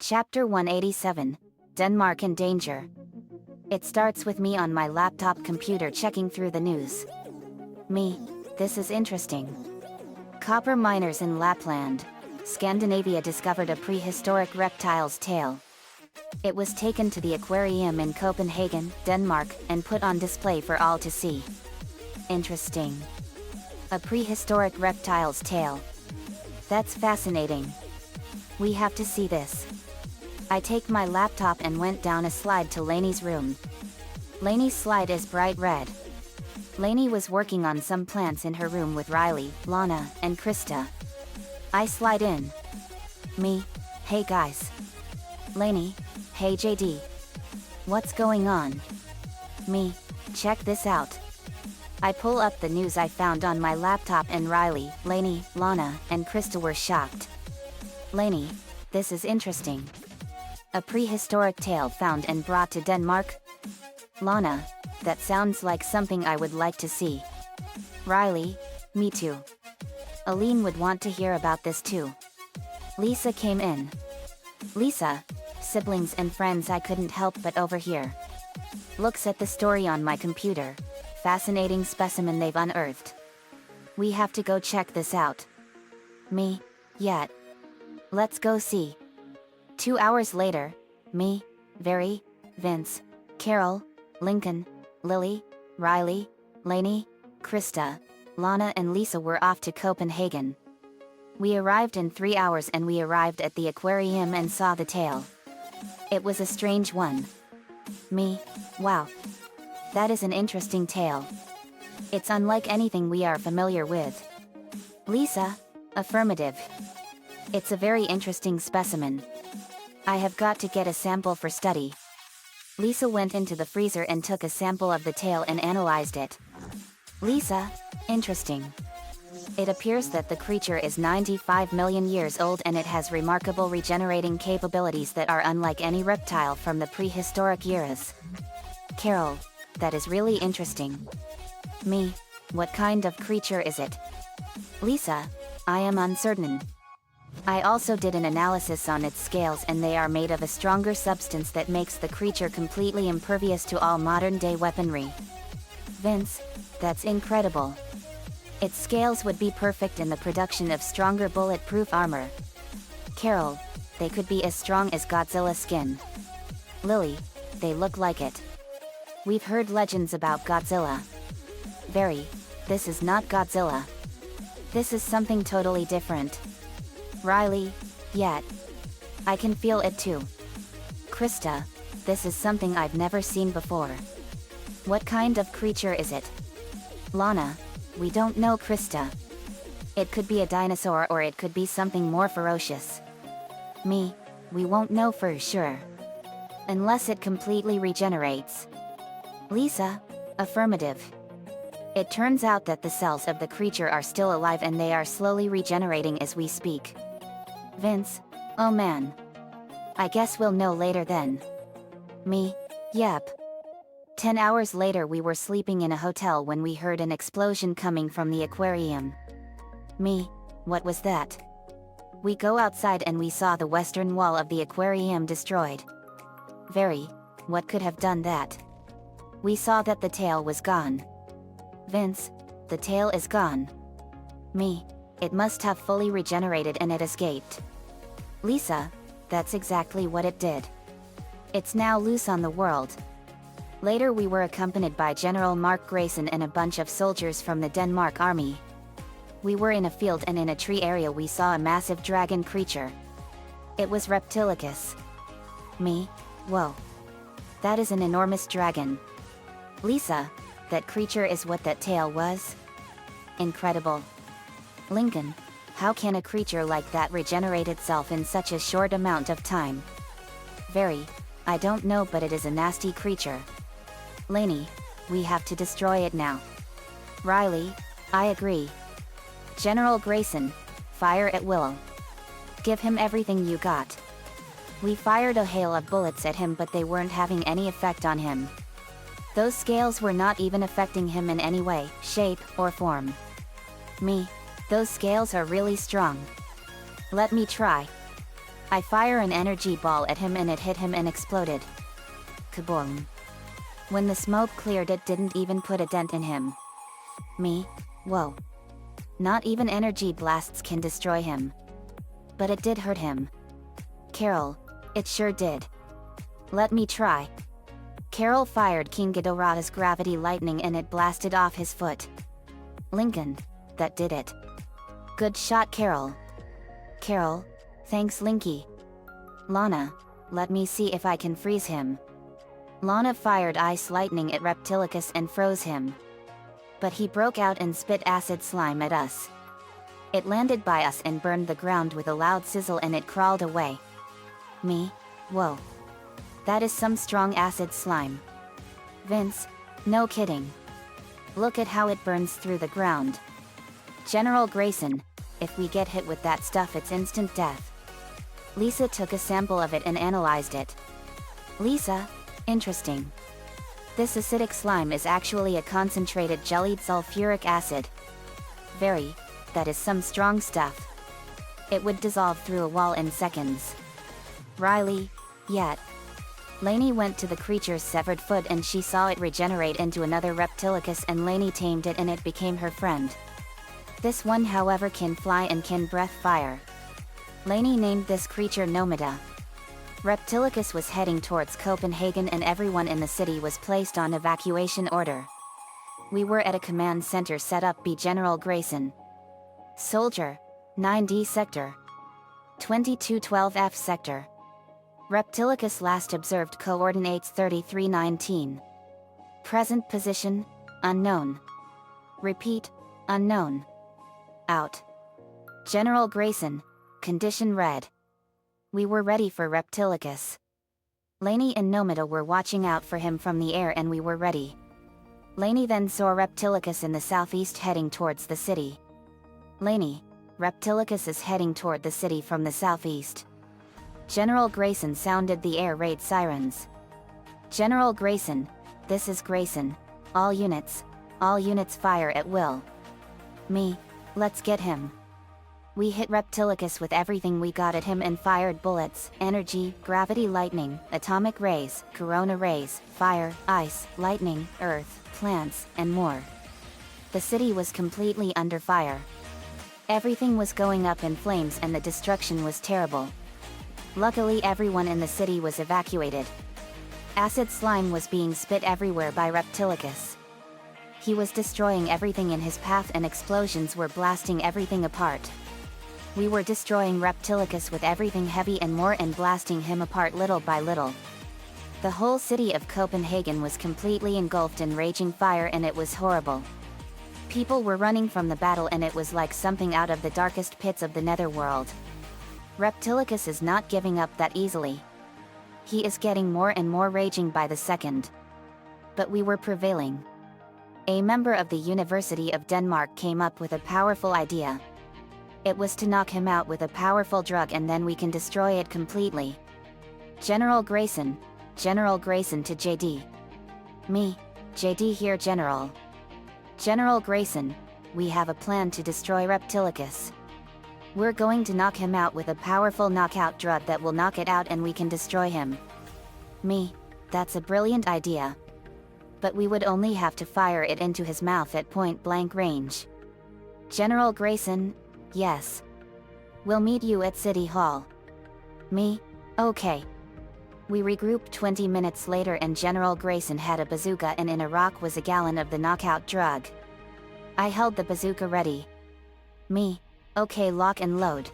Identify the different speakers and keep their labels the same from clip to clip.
Speaker 1: Chapter 187, Denmark in Danger. It starts with me on my laptop computer checking through the news. This is interesting. Copper miners in Lapland, Scandinavia discovered a prehistoric reptile's tail. It was taken to the aquarium in Copenhagen, Denmark, and put on display for all to see. Interesting. A prehistoric reptile's tail. That's fascinating. We have to see this. I take my laptop and went down a slide to Lainey's room. Lainey's slide is bright red. Lainey was working on some plants in her room with Riley, Lana, and Krista. I slide in. Hey guys. Lainey, hey JD. What's going on? Check this out. I pull up the news I found on my laptop and Riley, Lainey, Lana, and Krista were shocked. Lainey, this is interesting. A prehistoric tail found and brought to Denmark? Lana, that sounds like something I would like to see. Riley, me too. Aline would want to hear about this too. Lisa came in. Lisa, siblings and friends I couldn't help but overhear. Looks at the story on my computer. Fascinating specimen they've unearthed. We have to go check this out. Yet. Let's go see. 2 hours later, Very, Vince, Carol, Lincoln, Lily, Riley, Lainey, Krista, Lana and Lisa were off to Copenhagen. We arrived in 3 hours and we arrived at the aquarium and saw the tail. It was a strange one. Wow. That is an interesting tale. It's unlike anything we are familiar with. Lisa, affirmative. It's a very interesting specimen. I have got to get a sample for study. Lisa went into the freezer and took a sample of the tail and analyzed it. Lisa, interesting. It appears that the creature is 95 million years old and it has remarkable regenerating capabilities that are unlike any reptile from the prehistoric eras. Carol, that is really interesting. What kind of creature is it? Lisa, I am uncertain. I also did an analysis on its scales and they are made of a stronger substance that makes the creature completely impervious to all modern-day weaponry. Vince, that's incredible. Its scales would be perfect in the production of stronger bulletproof armor. Carol, they could be as strong as Godzilla's skin. Lily, they look like it. We've heard legends about Godzilla. This is not Godzilla. This is something totally different. Riley, yet. I can feel it too. Krista, this is something I've never seen before. What kind of creature is it? Lana, we don't know Krista. It could be a dinosaur or it could be something more ferocious. We won't know for sure. Unless it completely regenerates. Lisa, affirmative. It turns out that the cells of the creature are still alive and they are slowly regenerating as we speak. Vince, oh man. I guess we'll know later then. Yep. 10 hours later we were sleeping in a hotel when we heard an explosion coming from the aquarium. What was that? We go outside and we saw the western wall of the aquarium destroyed. What could have done that? We saw that the tail was gone. Vince, the tail is gone. It must have fully regenerated and it escaped. Lisa, that's exactly what it did. It's now loose on the world. Later we were accompanied by General Mark Grayson and a bunch of soldiers from the Denmark army. We were in a field and in a tree area we saw a massive dragon creature. It was Reptilicus. Whoa. That is an enormous dragon. Lisa, that creature is what that tail was? Incredible. Lincoln, how can a creature like that regenerate itself in such a short amount of time? I don't know, but it is a nasty creature. Lainey, we have to destroy it now. Riley, I agree. General Grayson, fire at will. Give him everything you got. We fired a hail of bullets at him but they weren't having any effect on him. Those scales were not even affecting him in any way, shape, or form. Those scales are really strong. Let me try. I fire an energy ball at him and it hit him and exploded. Kaboom. When the smoke cleared, it didn't even put a dent in him. Me? Whoa. Not even energy blasts can destroy him. But it did hurt him. Carol, it sure did. Let me try. Carol fired King Ghidorah's gravity lightning and it blasted off his foot. Lincoln, that did it. Good shot, Carol. Carol, thanks, Linky. Lana, let me see if I can freeze him. Lana fired ice lightning at Reptilicus and froze him. But he broke out and spit acid slime at us. It landed by us and burned the ground with a loud sizzle and it crawled away. Me? Whoa. That is some strong acid slime. Vince, no kidding. Look at how it burns through the ground. General Grayson, if we get hit with that stuff, it's instant death. Lisa took a sample of it and analyzed it. Lisa, interesting. This acidic slime is actually a concentrated jellied sulfuric acid. Very, that is some strong stuff. It would dissolve through a wall in seconds. Riley, yet. Lainey went to the creature's severed foot and she saw it regenerate into another Reptilicus and Lainey tamed it and it became her friend. This one, however, can fly and can breath fire. Lainey named this creature Nomada. Reptilicus was heading towards Copenhagen and everyone in the city was placed on evacuation order. We were at a command center set up by General Grayson. Soldier, 9D Sector. 2212F Sector. Reptilicus last observed coordinates 3319. Present position, unknown. Repeat, unknown. Out. General Grayson, condition red. We were ready for Reptilicus. Lainey and Nomada were watching out for him from the air and we were ready. Lainey then saw Reptilicus in the southeast heading towards the city. Lainey, Reptilicus is heading toward the city from the southeast. General Grayson sounded the air raid sirens. General Grayson, this is Grayson. All units fire at will. Me, let's get him. We hit Reptilicus with everything we got at him and fired bullets, energy, gravity lightning, atomic rays, corona rays, fire, ice, lightning, earth, plants, and more. The city was completely under fire. Everything was going up in flames and the destruction was terrible. Luckily, everyone in the city was evacuated. Acid slime was being spit everywhere by Reptilicus. He was destroying everything in his path and explosions were blasting everything apart. We were destroying Reptilicus with everything heavy and more and blasting him apart little by little. The whole city of Copenhagen was completely engulfed in raging fire and it was horrible. People were running from the battle and it was like something out of the darkest pits of the netherworld. Reptilicus is not giving up that easily. He is getting more and more raging by the second. But we were prevailing. A member of the University of Denmark came up with a powerful idea. It was to knock him out with a powerful drug and then we can destroy it completely. General Grayson to JD. Me, JD here, General. General Grayson, we have a plan to destroy Reptilicus. We're going to knock him out with a powerful knockout drug that will knock it out and we can destroy him. Me, that's a brilliant idea. But we would only have to fire it into his mouth at point-blank range. General Grayson, yes. We'll meet you at City Hall. Me, okay. We regrouped 20 minutes later and General Grayson had a bazooka and in a rock was a gallon of the knockout drug. I held the bazooka ready. Me, okay, lock and load.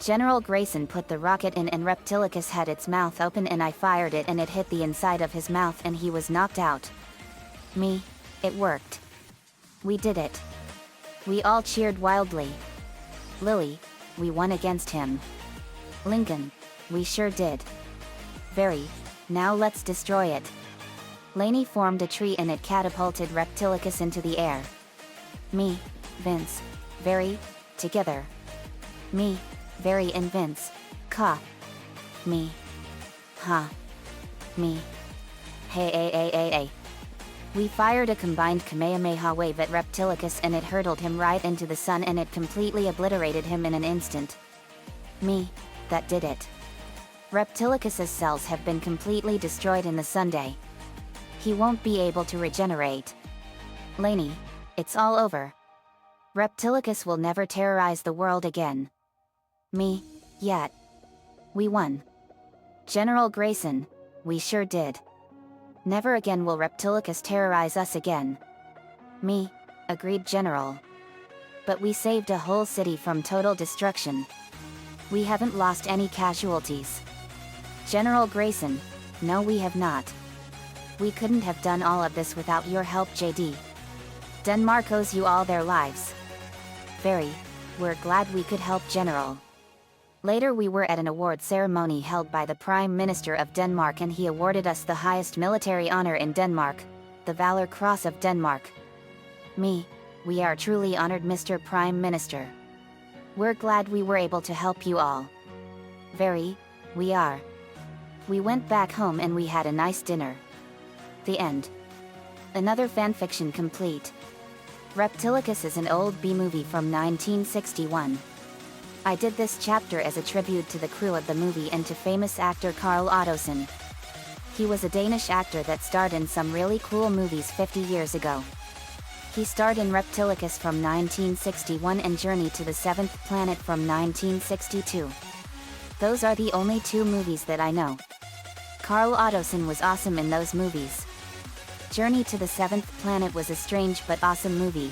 Speaker 1: General Grayson put the rocket in and Reptilicus had its mouth open and I fired it and it hit the inside of his mouth and he was knocked out. Me, it worked. We did it. We all cheered wildly. Lily, we won against him. Lincoln, we sure did. Very, now let's destroy it. Lainey formed a tree and it catapulted Reptilicus into the air. Me, Vince, Very, together. Me, Very and Vince, Ka. Me. Ha. Me. Hey. We fired a combined Kamehameha wave at Reptilicus and it hurtled him right into the sun and it completely obliterated him in an instant. Me, that did it. Reptilicus's cells have been completely destroyed in the Sunday. He won't be able to regenerate. Lainey, it's all over. Reptilicus will never terrorize the world again. Me, yet. We won. General Grayson, we sure did. Never again will Reptilicus terrorize us again. Me, agreed General. But we saved a whole city from total destruction. We haven't lost any casualties. General Grayson, no we have not. We couldn't have done all of this without your help, JD. Denmark owes you all their lives. We're glad we could help, General. Later we were at an award ceremony held by the Prime Minister of Denmark, and he awarded us the highest military honor in Denmark, the Valor Cross of Denmark. We are truly honored, Mr. Prime Minister. We're glad we were able to help you all. We are. We went back home and we had a nice dinner. The end. Another fanfiction complete. Reptilicus is an old B-movie from 1961. I did this chapter as a tribute to the crew of the movie and to famous actor Carl Ottosson. He was a Danish actor that starred in some really cool movies 50 years ago. He starred in Reptilicus from 1961 and Journey to the Seventh Planet from 1962. Those are the only two movies that I know. Carl Ottosson was awesome in those movies. Journey to the Seventh Planet was a strange but awesome movie.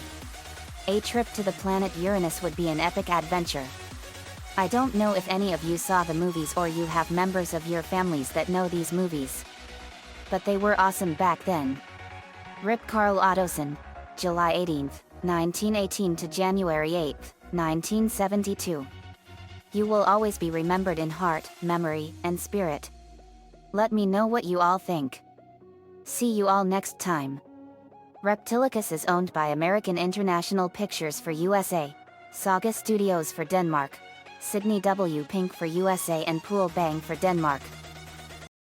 Speaker 1: A trip to the planet Uranus would be an epic adventure. I don't know if any of you saw the movies or you have members of your families that know these movies. But they were awesome back then. RIP Carl Ottosson, July 18, 1918 to January 8, 1972. You will always be remembered in heart, memory, and spirit. Let me know what you all think. See you all next time. Reptilicus is owned by American International Pictures for USA, Saga Studios for Denmark, Sydney W. Pink for USA and Pool Bang for Denmark.